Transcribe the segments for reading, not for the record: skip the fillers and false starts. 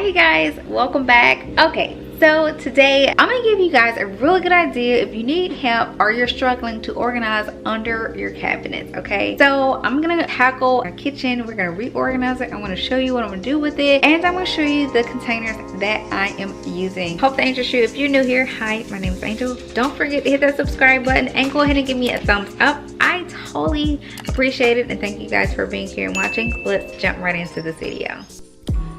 Hi you guys, welcome back. Okay, so today I'm gonna give you guys a really good idea if you need help or you're struggling to organize under your cabinets. Okay, so I'm gonna tackle our kitchen. We're gonna reorganize it. I'm gonna show you what I'm gonna do with it, and I'm gonna show you the containers that I am using. Hope the Angel Shoe. If you're new here, hi, my name is Angel. Don't forget to hit that subscribe button and go ahead and give me a thumbs up. I totally appreciate it, and thank you guys for being here and watching. Let's jump right into this video.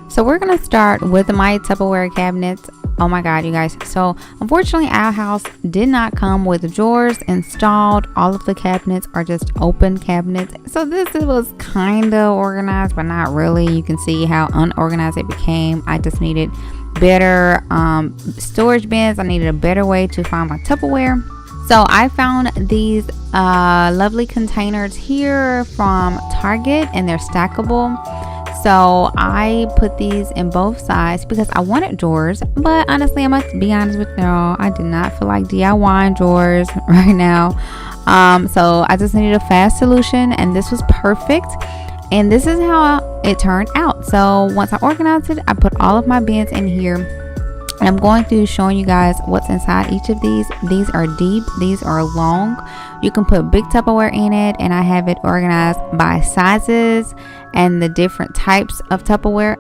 So we're gonna start with my Tupperware cabinets. Oh my god, you guys, so unfortunately our house did not come with drawers installed. All of the cabinets are just open cabinets, so this was kind of organized but not really. You can see how unorganized it became. I just needed better storage bins. I needed a better way to find my Tupperware. So I found these lovely containers here from Target, and they're stackable. So I put these in both sides because I wanted drawers, but honestly, I must be honest with y'all, I did not feel like DIYing drawers right now. So I just needed a fast solution, and this was perfect. And this is how it turned out. So once I organized it, I put all of my bins in here, and I'm going through showing you guys what's inside each of these. These are deep, these are long. You can put big Tupperware in it, and I have it organized by sizes and the different types of Tupperware.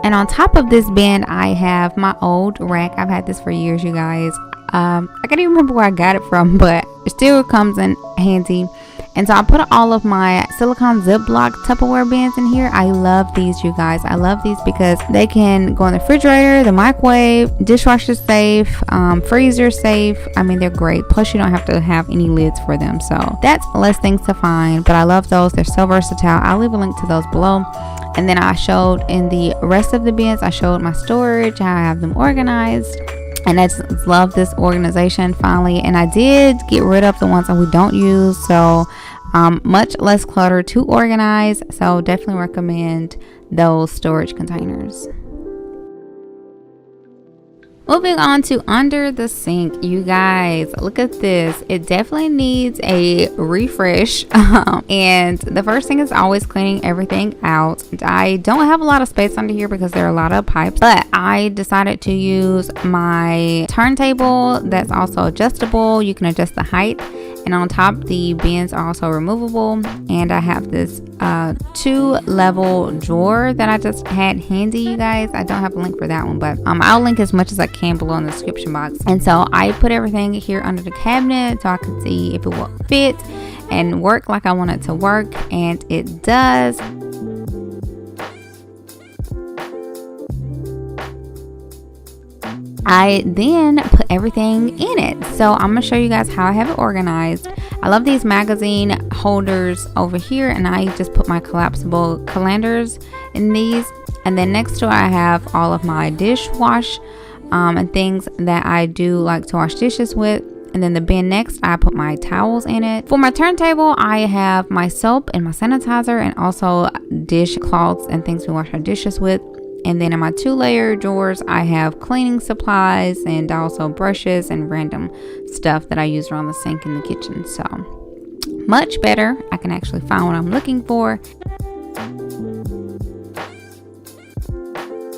And on top of this bin, I have my old rack. I've had this for years, you guys. I can't even remember where I got it from, but it still comes in handy. And so I put all of my silicone Ziploc Tupperware bins in here. I love these, you guys. I love these because they can go in the refrigerator, the microwave, dishwasher safe, freezer safe. I mean, they're great. Plus, you don't have to have any lids for them. So that's less things to find, but I love those. They're so versatile. I'll leave a link to those below. And then I showed in the rest of the bins, I showed my storage, how I have them organized. And I just love this organization finally. And I did get rid of the ones that we don't use, so much less clutter to organize. So definitely recommend those storage containers. Moving on to under the sink, you guys, look at this. It definitely needs a refresh. And the first thing is always cleaning everything out. I don't have a lot of space under here because there are a lot of pipes, but I decided to use my turntable that's also adjustable. You can adjust the height. And on top, the bins are also removable. And I have this 2-level drawer that I just had handy, you guys. I don't have a link for that one, but I'll link as much as I can below in the description box. And so I put everything here under the cabinet so I could see if it will fit and work like I want it to work. And it does. I then put everything in it. So I'm gonna show you guys how I have it organized. I love these magazine holders over here, and I just put my collapsible calendars in these. And then next to it, I have all of my dishwash and things that I do like to wash dishes with. And then the bin next, I put my towels in it. For my turntable, I have my soap and my sanitizer, and also dish cloths and things we wash our dishes with. And then in my 2-layer drawers, I have cleaning supplies and also brushes and random stuff that I use around the sink in the kitchen. So much better. I can actually find what I'm looking for.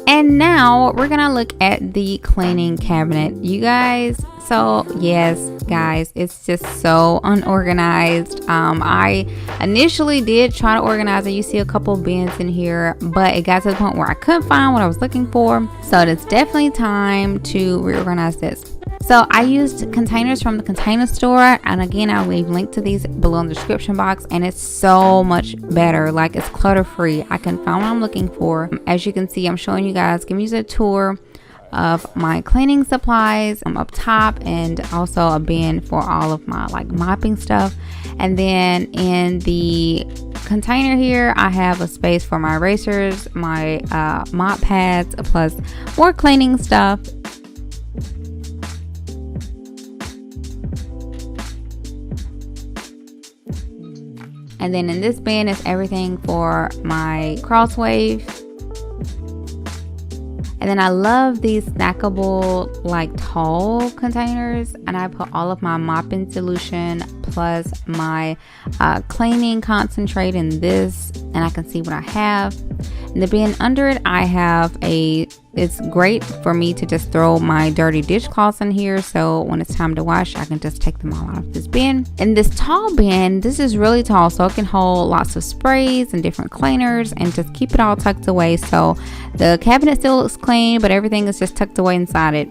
And now we're gonna look at the cleaning cabinet, you guys. So yes, guys, it's just so unorganized. I initially did try to organize it. You see a couple bins in here, but it got to the point where I couldn't find what I was looking for. So it's definitely time to reorganize this. So I used containers from the Container Store, and again, I'll leave link to these below in the description box. And it's so much better. Like, it's clutter free. I can find what I'm looking for. As you can see, I'm showing you guys, giving you a tour of my cleaning supplies up top, and also a bin for all of my like mopping stuff. And then in the container here, I have a space for my erasers, my mop pads, plus more cleaning stuff. And then in this bin is everything for my crosswave. And then I love these snackable like tall containers, and I put all of my mopping solution plus my cleaning concentrate in this, and I can see what I have. In the bin under it, I have it's great for me to just throw my dirty dishcloths in here, so when it's time to wash, I can just take them all out of this bin. In this tall bin, this is really tall, so it can hold lots of sprays and different cleaners and just keep it all tucked away, so the cabinet still looks clean, but everything is just tucked away inside it.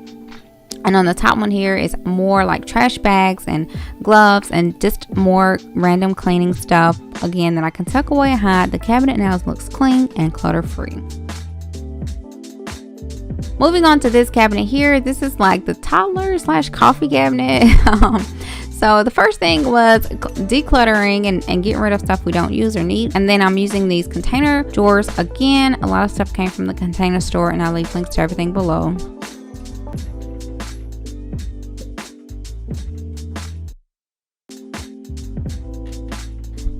And on the top one here is more like trash bags and gloves and just more random cleaning stuff, again, that I can tuck away and hide. The cabinet now looks clean and clutter free. Moving on to this cabinet here, this is like the toddler / coffee cabinet. So the first thing was decluttering and getting rid of stuff we don't use or need. And then I'm using these container drawers. Again, a lot of stuff came from the Container Store, and I'll leave links to everything below.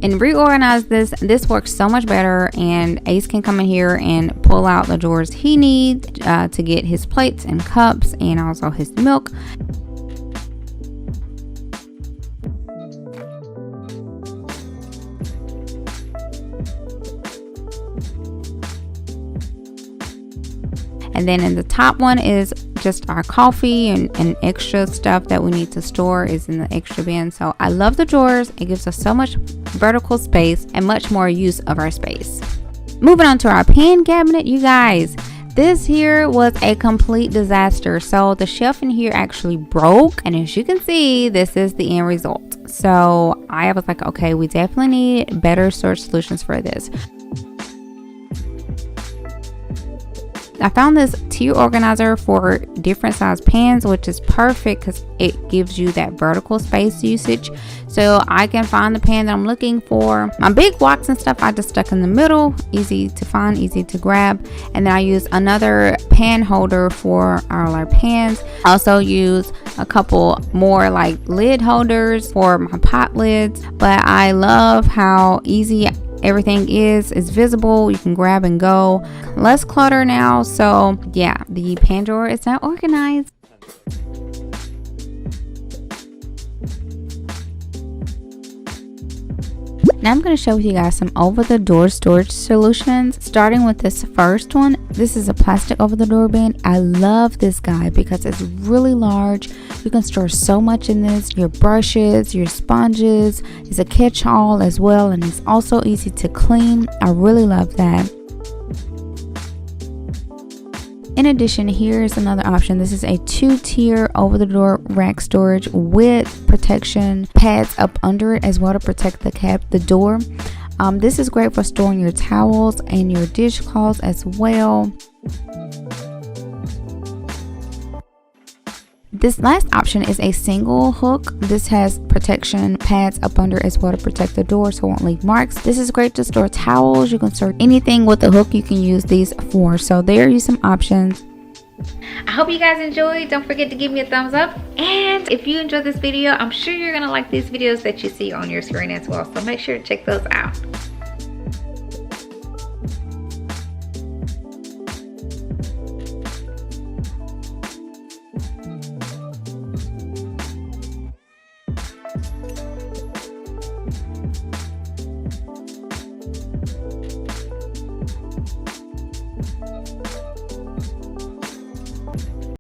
And reorganize this works so much better, and Ace can come in here and pull out the drawers he needs to get his plates and cups and also his milk. And then in the top one is just our coffee and extra stuff that we need to store is in the extra bin. So I love the drawers. It gives us so much vertical space and much more use of our space. Moving on to our pan cabinet, you guys. This here was a complete disaster. So the shelf in here actually broke, and as you can see, this is the end result. So I was like, okay, we definitely need better storage solutions for this. I found this tier organizer for different size pans, which is perfect because it gives you that vertical space usage. So I can find the pan that I'm looking for. My big woks and stuff I just stuck in the middle, easy to find, easy to grab. And then I use another pan holder for all our pans. I also use a couple more like lid holders for my pot lids. But I love how easy everything is visible. You can grab and go. Less clutter now. So yeah, the pan drawer is now organized. Now I'm going to show you guys some over-the-door storage solutions, starting with this first one. This is a plastic over-the-door bin. I love this guy because it's really large. You can store so much in this. Your brushes, your sponges. It's a catch-all as well, and it's also easy to clean. I really love that. In addition, here's another option. This is a 2-tier over-the-door rack storage with protection pads up under it as well to protect the door. This is great for storing your towels and your dishcloths as well. This last option is a single hook. This has protection pads up under as well to protect the door so it won't leave marks. This is great to store towels. You can store anything with the hook you can use these for. So there are some options. I hope you guys enjoyed. Don't forget to give me a thumbs up. And if you enjoyed this video, I'm sure you're going to like these videos that you see on your screen as well. So make sure to check those out.